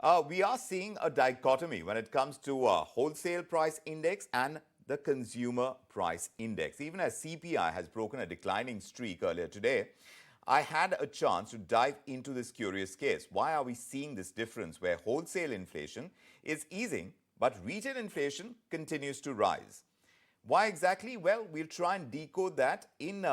We are seeing a dichotomy when it comes to wholesale price index and the consumer price index. Even as CPI has broken a declining streak earlier today, I had a chance to dive into this curious case. Why are we seeing this difference where wholesale inflation is easing, but retail inflation continues to rise? Why exactly? Well, we'll try and decode that in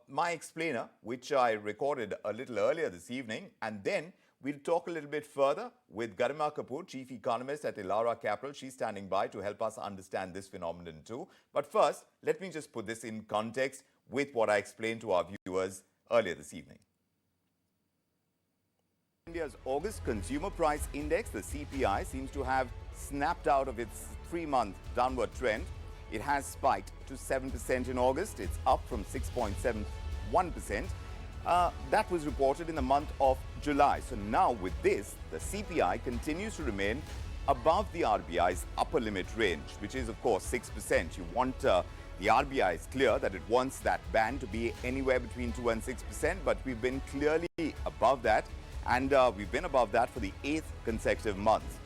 my explainer, which I recorded a little earlier this evening, and then we'll talk a little bit further with Garima Kapoor, Chief Economist at Elara Capital. She's standing by to help us understand this phenomenon too. But first, let me just put this in context with what I explained to our viewers earlier this evening. India's August Consumer Price Index, the CPI, seems to have snapped out of its 3-month downward trend. It has spiked to 7% in August. It's up from 6.71%. That was reported in the month of July. So now with this, the CPI continues to remain above the RBI's upper limit range, which is, of course, 6%. You want the RBI is clear that it wants that band to be anywhere between 2 and 6%, but we've been clearly above that, and we've been above that for the 8th consecutive month.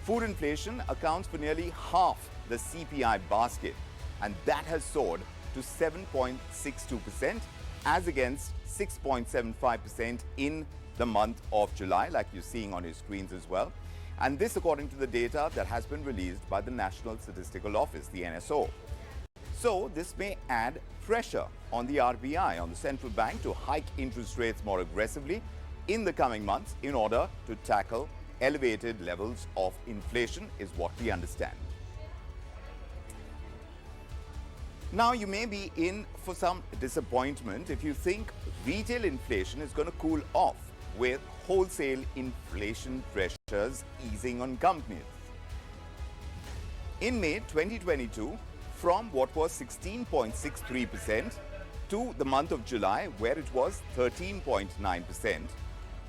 Food inflation accounts for nearly half the CPI basket, and that has soared to 7.62% as against 6.75% in the month of July, like you're seeing on your screens as well. And this according to the data that has been released by the National Statistical Office, the NSO. So this may add pressure on the RBI, on the central bank, to hike interest rates more aggressively in the coming months in order to tackle elevated levels of inflation, is what we understand. Now, you may be in for some disappointment if you think retail inflation is going to cool off with wholesale inflation pressures easing on companies. In May 2022, from what was 16.63% to the month of July, where it was 13.9%,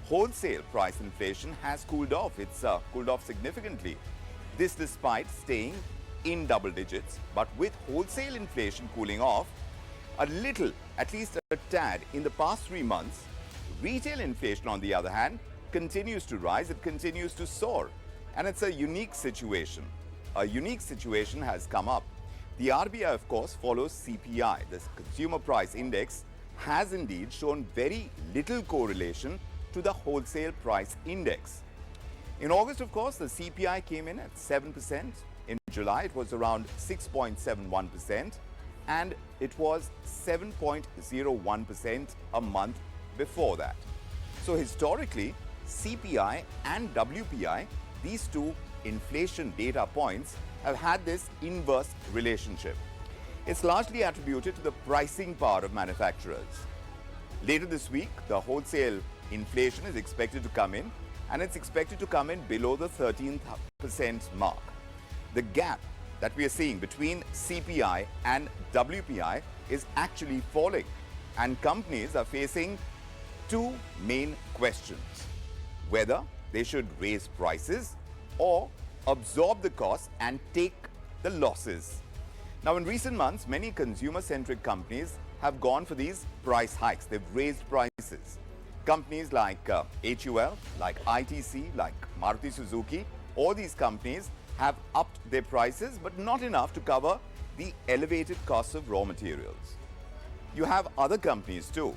wholesale price inflation has cooled off. It's cooled off significantly. This despite staying in double digits, but with wholesale inflation cooling off a little, at least a tad, in the past 3 months, retail inflation, on the other hand, continues to rise. It continues to soar. And it's a unique situation. A unique situation has come up. The RBI, of course, follows CPI. The Consumer Price Index has indeed shown very little correlation to the wholesale price index. In August, of course, the CPI came in at 7%. In July, it was around 6.71%, and it was 7.01% a month before that. So historically, CPI and WPI, these two inflation data points, have had this inverse relationship. It's largely attributed to the pricing power of manufacturers. Later this week, the wholesale inflation is expected to come in, and it's expected to come in below the 13% mark. The gap that we are seeing between CPI and WPI is actually falling, and companies are facing two main questions: whether they should raise prices or absorb the costs and take the losses. Now, in recent months, many consumer-centric companies have gone for these price hikes. They've raised prices. Companies like HUL, like ITC, like Maruti Suzuki, all these companies have upped their prices, but not enough to cover the elevated costs of raw materials. You have other companies too.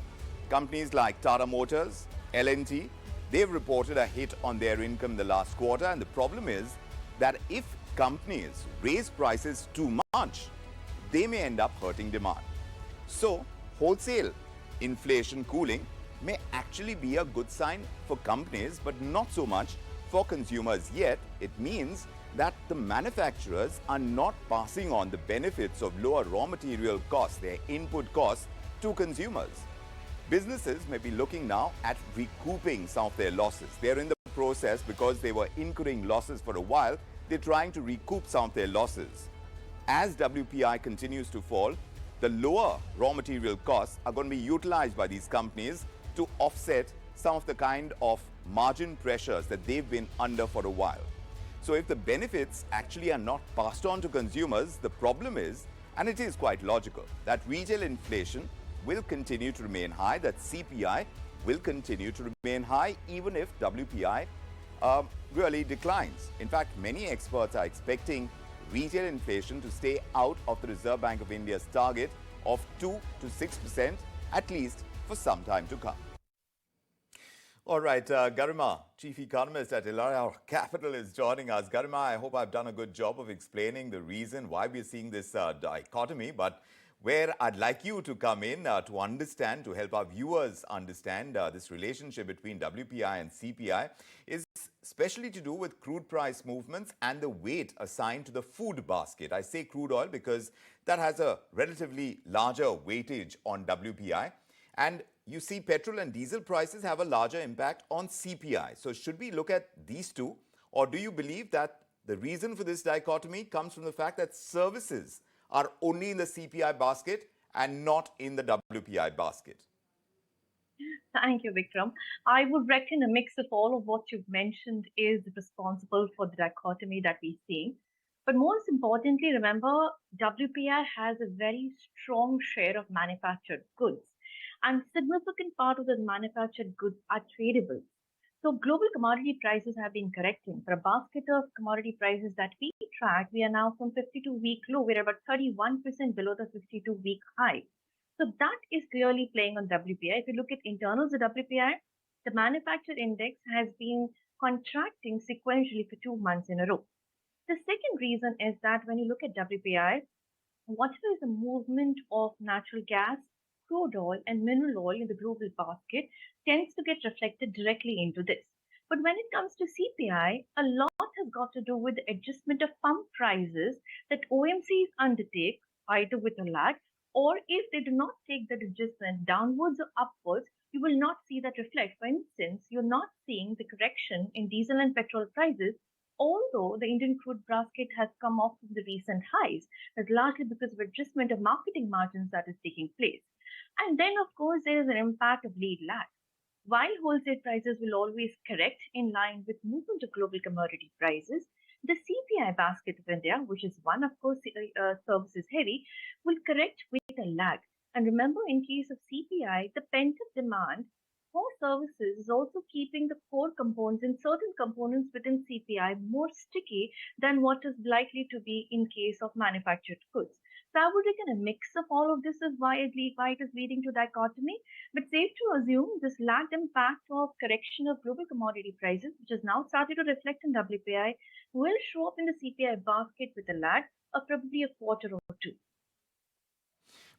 Companies like Tata Motors, L&T, they've reported a hit on their income in the last quarter, and the problem is that if companies raise prices too much, they may end up hurting demand. So, wholesale inflation cooling may actually be a good sign for companies, but not so much for consumers yet. It means that the manufacturers are not passing on the benefits of lower raw material costs, their input costs, to consumers. Businesses may be looking now at recouping some of their losses. They're in the process, because they were incurring losses for a while, they're trying to recoup some of their losses. As WPI continues to fall, the lower raw material costs are going to be utilized by these companies to offset some of the kind of margin pressures that they've been under for a while. So if the benefits actually are not passed on to consumers, the problem is, and it is quite logical, that retail inflation will continue to remain high, that CPI will continue to remain high, even if WPI really declines. In fact, many experts are expecting retail inflation to stay out of the Reserve Bank of India's target of 2 to 6%, at least for some time to come. All right, Garima, Chief Economist at Elara Capital, is joining us. Garima, I hope I've done a good job of explaining the reason why we're seeing this dichotomy, but where I'd like you to come in to understand, to help our viewers understand this relationship between WPI and CPI is especially to do with crude price movements and the weight assigned to the food basket. I say crude oil because that has a relatively larger weightage on WPI. And you see petrol and diesel prices have a larger impact on CPI. So should we look at these two? Or do you believe that the reason for this dichotomy comes from the fact that services are only in the CPI basket and not in the WPI basket? Thank you, Vikram. I would reckon a mix of all of what you've mentioned is responsible for the dichotomy that we're seeing. But most importantly, remember, WPI has a very strong share of manufactured goods, and significant part of the manufactured goods are tradable. So global commodity prices have been correcting. For a basket of commodity prices that we track, we are now from 52-week low. We're about 31% below the 52-week high. So that is clearly playing on WPI. If you look at internals of WPI, the manufactured index has been contracting sequentially for 2 months in a row. The second reason is that when you look at WPI, whatever is the movement of natural gas, crude oil, and mineral oil in the global basket tends to get reflected directly into this. But when it comes to CPI, a lot has got to do with the adjustment of pump prices that OMCs undertake, either with a lag, or if they do not take that adjustment downwards or upwards, you will not see that reflect. For instance, you're not seeing the correction in diesel and petrol prices, although the Indian crude basket has come off from the recent highs. That's largely because of adjustment of marketing margins that is taking place. And then, of course, there is an impact of lead lag. While wholesale prices will always correct in line with movement of global commodity prices, the CPI basket of India, which is one, of course, services heavy, will correct with a lag. And remember, in case of CPI, the pent-up demand for services is also keeping the core components and certain components within CPI more sticky than what is likely to be in case of manufactured goods. So I would reckon a mix of all of this is why it is leading to dichotomy. But safe to assume this lagged impact of correction of global commodity prices, which has now started to reflect in WPI, will show up in the CPI basket with a lag of probably a quarter or two.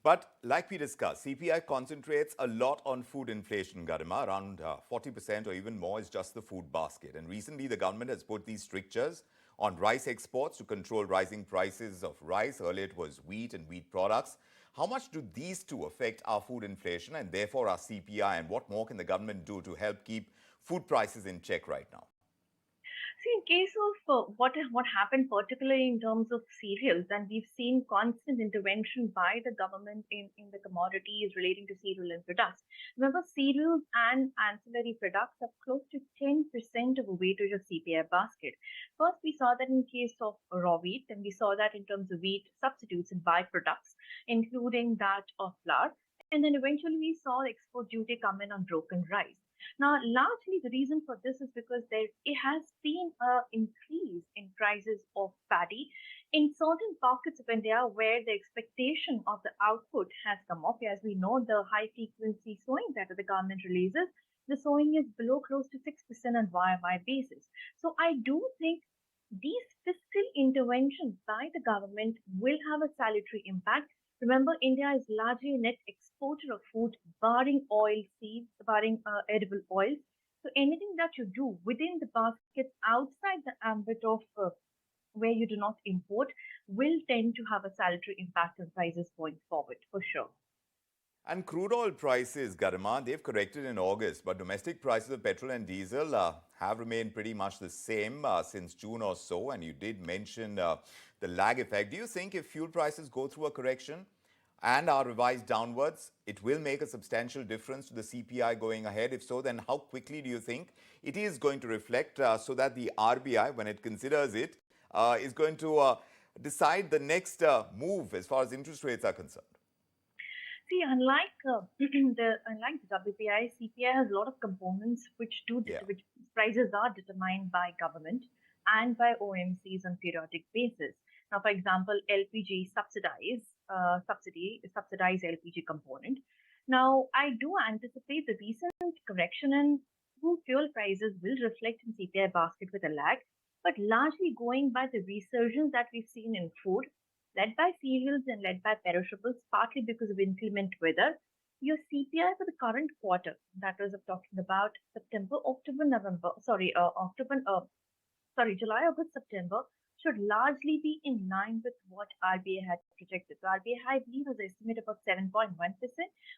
But like we discussed, CPI concentrates a lot on food inflation, Garima. Around 40% or even more is just the food basket. And recently, the government has put these strictures on rice exports to control rising prices of rice. Earlier, it was wheat and wheat products. How much do these two affect our food inflation and therefore our CPI? And what more can the government do to help keep food prices in check right now? See, in case of what happened, particularly in terms of cereals, and we've seen constant intervention by the government in the commodities relating to cereal and products. Remember, cereals and ancillary products have close to 10% of a weightage of CPI basket. First, we saw that in case of raw wheat, and we saw that in terms of wheat substitutes and byproducts, including that of flour. And then eventually we saw export duty come in on broken rice. Now, largely the reason for this is because it has been an increase in prices of paddy in certain pockets of India where the expectation of the output has come off. As we know, the high frequency sowing that the government releases, the sowing is below close to 6% on YY basis. So I do think these fiscal interventions by the government will have a salutary impact. Remember, India is largely a net exporter of food, barring oil seeds, barring edible oils. So anything that you do within the basket outside the ambit of where you do not import will tend to have a salutary impact on prices going forward, for sure. And crude oil prices, Garima, they've corrected in August, but domestic prices of petrol and diesel have remained pretty much the same since June or so. And you did mention the lag effect. Do you think if fuel prices go through a correction and are revised downwards, it will make a substantial difference to the CPI going ahead? If so, then how quickly do you think it is going to reflect so that the RBI, when it considers it, is going to decide the next move as far as interest rates are concerned? See, unlike the WPI, CPI has a lot of components Yeah. which prices are determined by government and by OMCs on periodic basis. Now, for example, LPG subsidize LPG component. Now, I do anticipate the recent correction in crude fuel prices will reflect in CPI basket with a lag, but largely going by the resurgence that we've seen in food led by cereals and led by perishables, partly because of inclement weather. Your CPI for the current quarter, that was I'm talking about September, October, November, July, August, September, should largely be in line with what RBI had projected. So RBI, I believe, has estimate about 7.1%.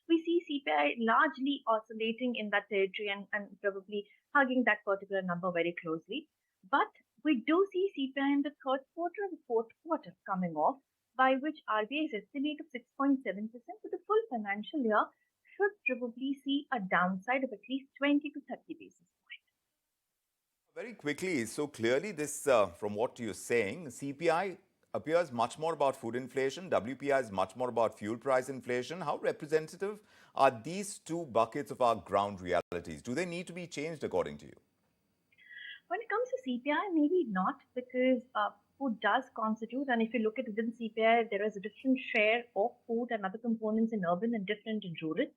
We see CPI largely oscillating in that territory and probably hugging that particular number very closely. But we do see CPI in the third quarter and the fourth quarter coming off, by which RBI's estimate of 6.7% for the full financial year should probably see a downside of at least 20 to 30 basis points. Very quickly, so clearly this, from what you're saying, CPI appears much more about food inflation, WPI is much more about fuel price inflation. How representative are these two buckets of our ground realities? Do they need to be changed according to you? When it comes to CPI, maybe not, because food does constitute, and if you look at within CPI, there is a different share of food and other components in urban and different in rural.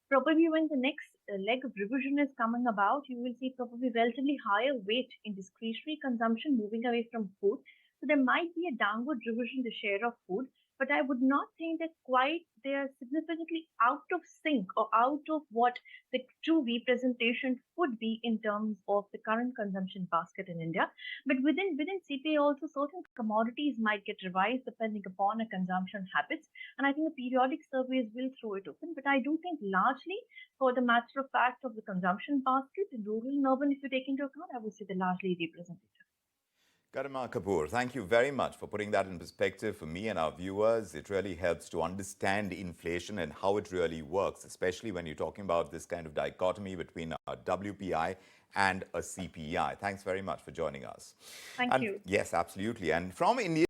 Probably when the next leg of revision is coming about, you will see probably relatively higher weight in discretionary consumption moving away from food. So there might be a downward revision in the share of food, but I would not think that quite they are significantly out of sync or out of what the true representation would be in terms of the current consumption basket in India. But within CPA also certain commodities might get revised depending upon a consumption habits. And I think the periodic surveys will throw it open. But I do think largely for the matter of fact of the consumption basket in rural and urban, if you take into account, I would say they're largely representative. Garima Kapoor, thank you very much for putting that in perspective for me and our viewers. It really helps to understand inflation and how it really works, especially when you're talking about this kind of dichotomy between a WPI and a CPI. Thanks very much for joining us. Thank you. Yes, absolutely. And from India,